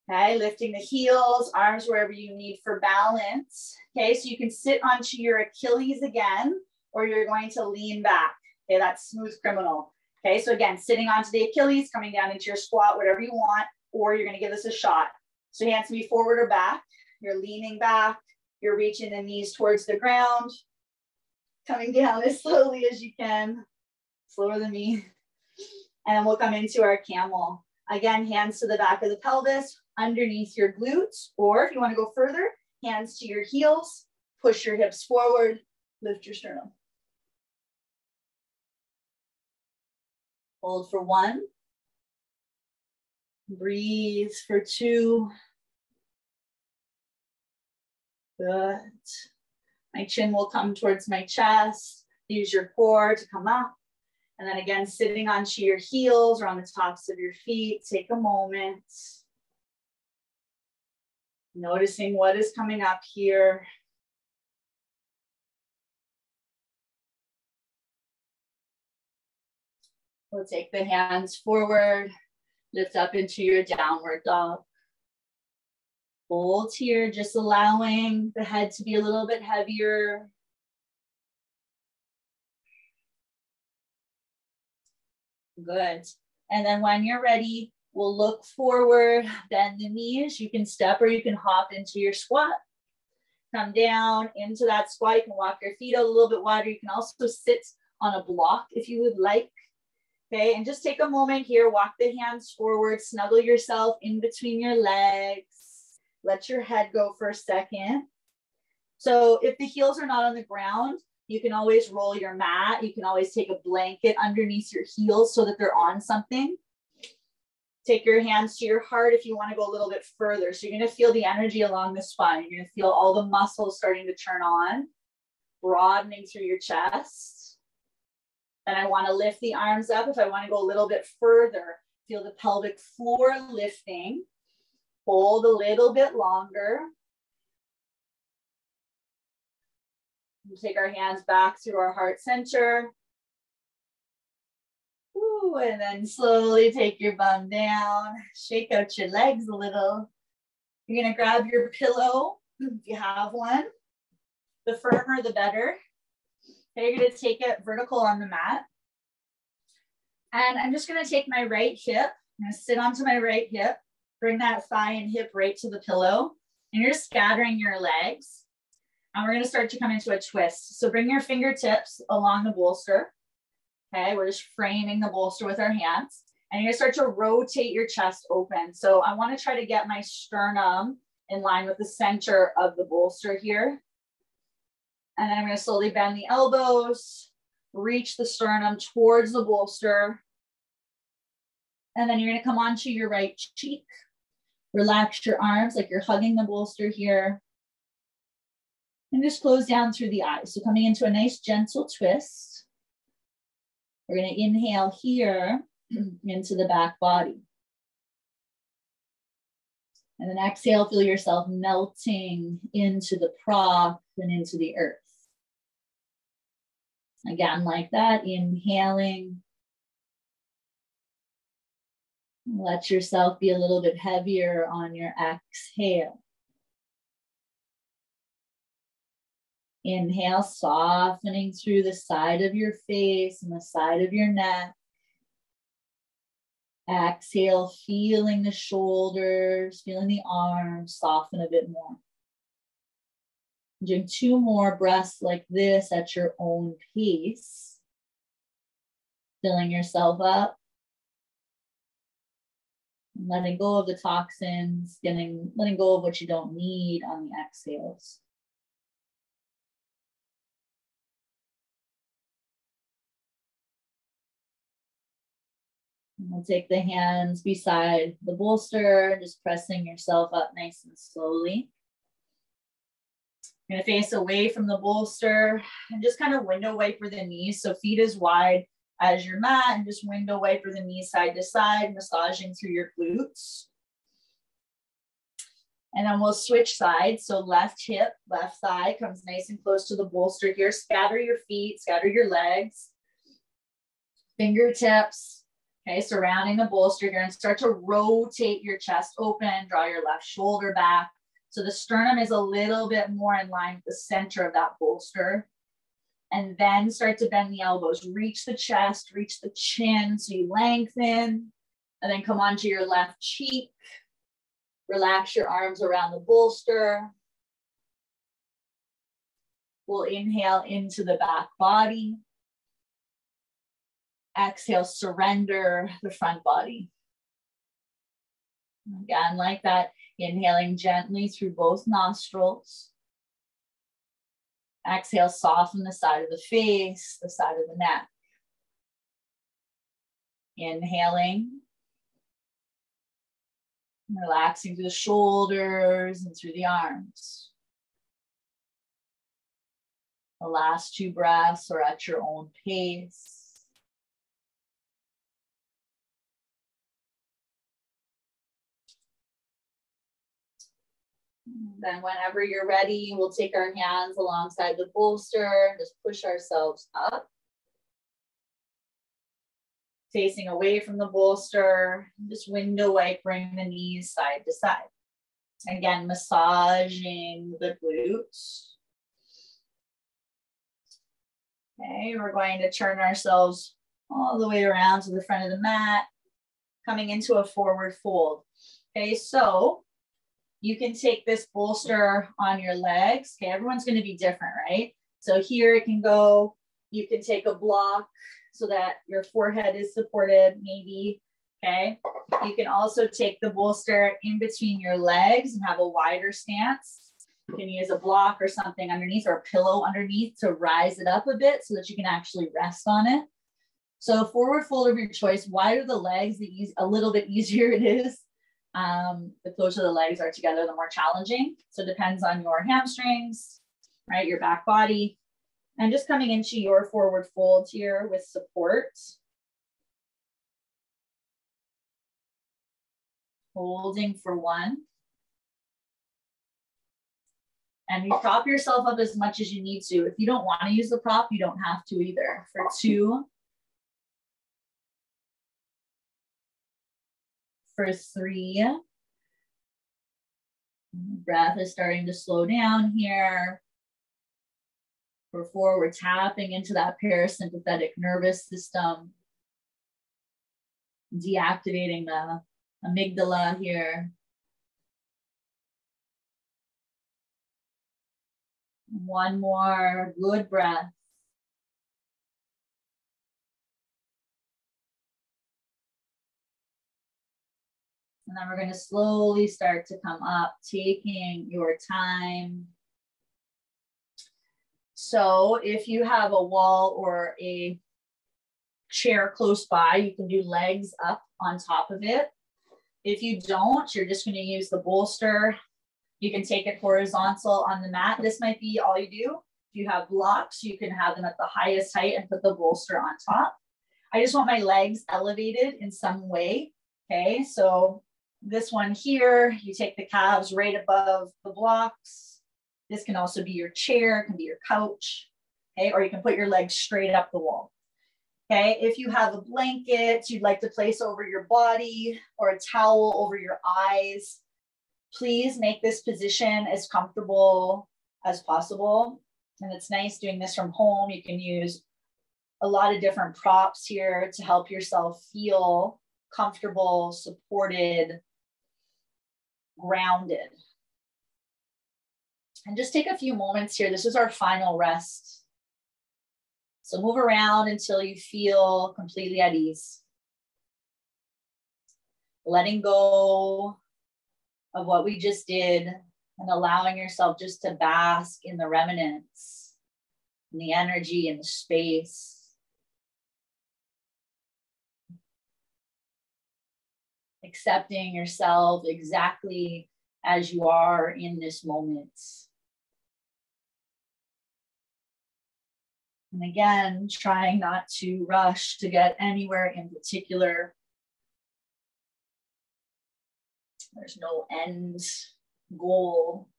Okay, lifting the heels, arms wherever you need for balance. Okay, so you can sit onto your Achilles again, or you're going to lean back. Okay, that's smooth criminal. Okay, so again, sitting onto the Achilles, coming down into your squat, whatever you want, or you're gonna give this a shot. So hands can be forward or back. You're leaning back, you're reaching the knees towards the ground, coming down as slowly as you can, slower than me. And then we'll come into our camel. Again, hands to the back of the pelvis, underneath your glutes, or if you want to go further, hands to your heels, push your hips forward, lift your sternum. Hold for 1. Breathe for 2. Good. My chin will come towards my chest. Use your core to come up. And then again, sitting onto your heels or on the tops of your feet, take a moment. Noticing what is coming up here. We'll take the hands forward, lift up into your downward dog. Hold here, just allowing the head to be a little bit heavier. Good. And then when you're ready, we'll look forward, bend the knees. You can step or you can hop into your squat. Come down into that squat. You can walk your feet out a little bit wider. You can also sit on a block if you would like. Okay, and just take a moment here, walk the hands forward, snuggle yourself in between your legs. Let your head go for a second. So if the heels are not on the ground, you can always roll your mat. You can always take a blanket underneath your heels so that they're on something. Take your hands to your heart if you want to go a little bit further. So you're going to feel the energy along the spine. You're going to feel all the muscles starting to turn on, broadening through your chest. Then I want to lift the arms up. If I want to go a little bit further, feel the pelvic floor lifting. Hold a little bit longer. We'll take our hands back through our heart center. Ooh, and then slowly take your bum down. Shake out your legs a little. You're going to grab your pillow if you have one. The firmer, the better. Okay, you're going to take it vertical on the mat. And I'm just going to take my right hip. I'm going to sit onto my right hip. Bring that thigh and hip right to the pillow. And you're scattering your legs. And we're going to start to come into a twist. So bring your fingertips along the bolster. Okay, we're just framing the bolster with our hands. And you're going to start to rotate your chest open. So I want to try to get my sternum in line with the center of the bolster here. And then I'm going to slowly bend the elbows, reach the sternum towards the bolster. And then you're going to come onto your right cheek. Relax your arms like you're hugging the bolster here. And just close down through the eyes. So coming into a nice gentle twist. We're going to inhale here into the back body. And then exhale, feel yourself melting into the prop and into the earth. Again, like that, inhaling. Let yourself be a little bit heavier on your exhale. Inhale, softening through the side of your face and the side of your neck. Exhale, feeling the shoulders, feeling the arms soften a bit more. Doing 2 more breaths like this at your own pace. Filling yourself up. Letting go of the toxins, letting go of what you don't need on the exhales. And we'll take the hands beside the bolster, just pressing yourself up nice and slowly. You're going to face away from the bolster and just kind of window wiper the knees. So feet as wide as your mat and just window wiper the knees side to side, massaging through your glutes. And then we'll switch sides. So left hip, left thigh comes nice and close to the bolster here. Scatter your feet, scatter your legs. Fingertips, okay, surrounding the bolster here, and start to rotate your chest open, draw your left shoulder back. So the sternum is a little bit more in line with the center of that bolster. And then start to bend the elbows, reach the chest, reach the chin. So you lengthen, and then come onto your left cheek. Relax your arms around the bolster. We'll inhale into the back body. Exhale, surrender the front body. Again, like that, inhaling gently through both nostrils. Exhale, soften the side of the face, the side of the neck. Inhaling. Relaxing through the shoulders and through the arms. The last 2 breaths are at your own pace. Then whenever you're ready, we'll take our hands alongside the bolster and just push ourselves up. Facing away from the bolster, just window wipering the knees side to side. Again, massaging the glutes. Okay, we're going to turn ourselves all the way around to the front of the mat, coming into a forward fold. Okay, so you can take this bolster on your legs. Okay, everyone's going to be different, right? So here it can go, you can take a block so that your forehead is supported, maybe. Okay. You can also take the bolster in between your legs and have a wider stance. You can use a block or something underneath, or a pillow underneath, to rise it up a bit so that you can actually rest on it. So forward fold of your choice. Wider the legs, a little bit easier it is. The closer the legs are together, the more challenging. So it depends on your hamstrings, right? Your back body. And just coming into your forward fold here with support. Holding for 1. And you prop yourself up as much as you need to. If you don't want to use the prop, you don't have to either. For 2. For 3. Breath is starting to slow down here. For 4, we're tapping into that parasympathetic nervous system. Deactivating the amygdala here. 1 more good breath. And then we're going to slowly start to come up, taking your time. So if you have a wall or a chair close by, you can do legs up on top of it. If you don't, you're just going to use the bolster. You can take it horizontal on the mat. This might be all you do. If you have blocks, you can have them at the highest height and put the bolster on top. I just want my legs elevated in some way. Okay, so this one here, you take the calves right above the blocks. This can also be your chair, it can be your couch. Okay, or you can put your legs straight up the wall. Okay, if you have a blanket you'd like to place over your body, or a towel over your eyes, please make this position as comfortable as possible. And it's nice doing this from home. You can use a lot of different props here to help yourself feel comfortable, supported, grounded. And just take a few moments here. This is our final rest. So move around until you feel completely at ease. Letting go of what we just did and allowing yourself just to bask in the remnants, in the energy, in the space. Accepting yourself exactly as you are in this moment. And again, trying not to rush to get anywhere in particular. There's no end goal.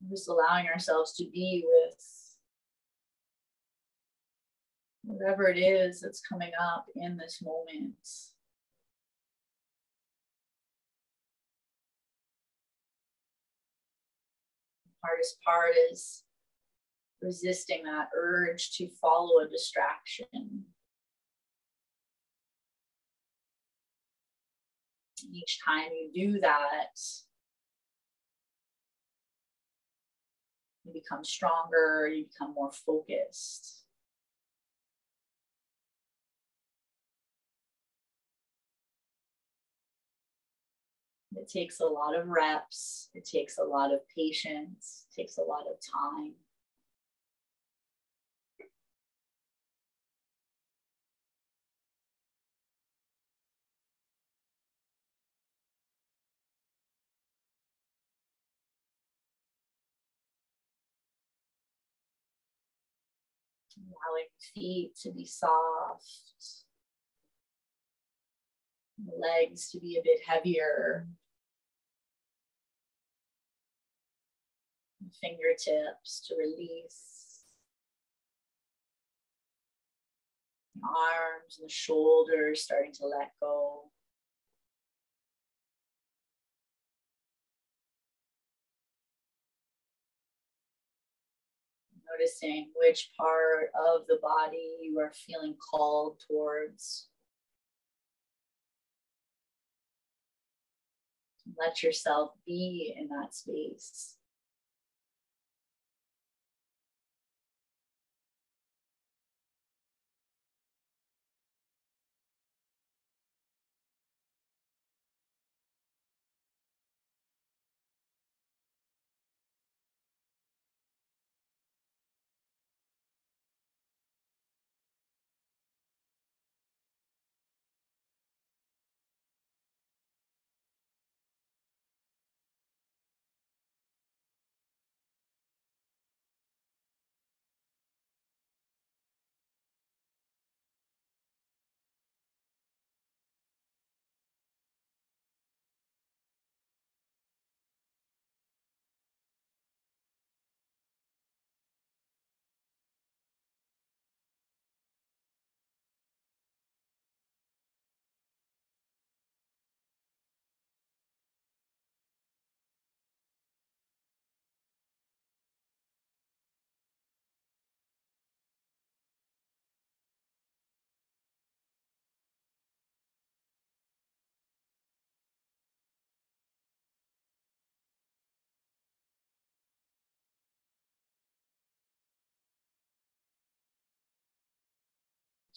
Just allowing ourselves to be with whatever it is that's coming up in this moment. The hardest part is resisting that urge to follow a distraction. Each time you do that, you become stronger, you become more focused. It takes a lot of reps, it takes a lot of patience, it takes a lot of time. Allowing feet to be soft, the legs to be a bit heavier, fingertips to release, the arms and the shoulders starting to let go. Noticing which part of the body you are feeling called towards. Let yourself be in that space.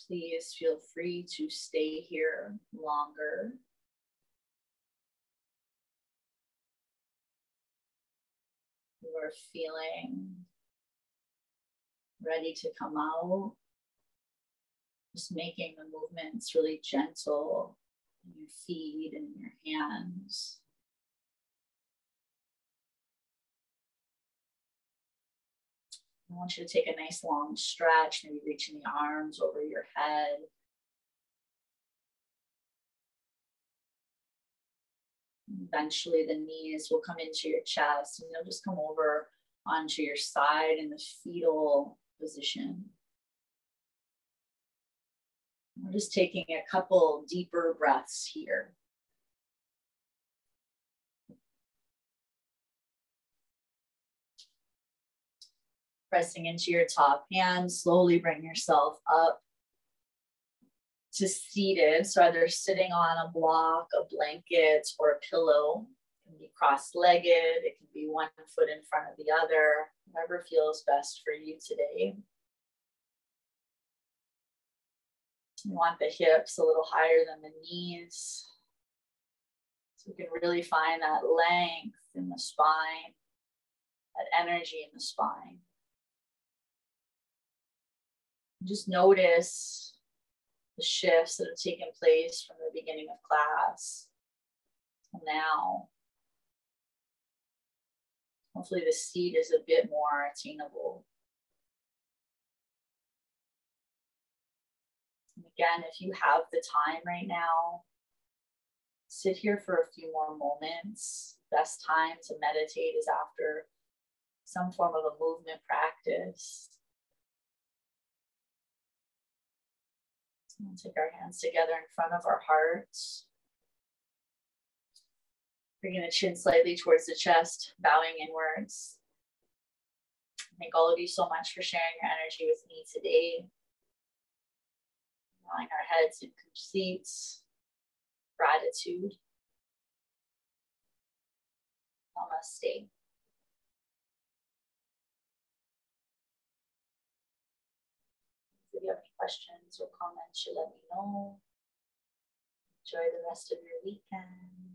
Please feel free to stay here longer. You are feeling ready to come out. Just making the movements really gentle in your feet and your hands. I want you to take a nice long stretch, maybe reaching the arms over your head. Eventually the knees will come into your chest and you'll just come over onto your side in the fetal position. We're just taking a couple deeper breaths here. Pressing into your top hand, slowly bring yourself up to seated. So either sitting on a block, a blanket, or a pillow. It can be cross-legged. It can be one foot in front of the other. Whatever feels best for you today. You want the hips a little higher than the knees. So you can really find that length in the spine, that energy in the spine. Just notice the shifts that have taken place from the beginning of class till now. Hopefully the seat is a bit more attainable. And again, if you have the time right now, sit here for a few more moments. Best time to meditate is after some form of a movement practice. We'll take our hands together in front of our hearts. Bringing the chin slightly towards the chest, bowing inwards. Thank all of you so much for sharing your energy with me today. Bowing our heads in complete gratitude. Namaste. If you have any questions or comments, you let me know. Enjoy the rest of your weekend.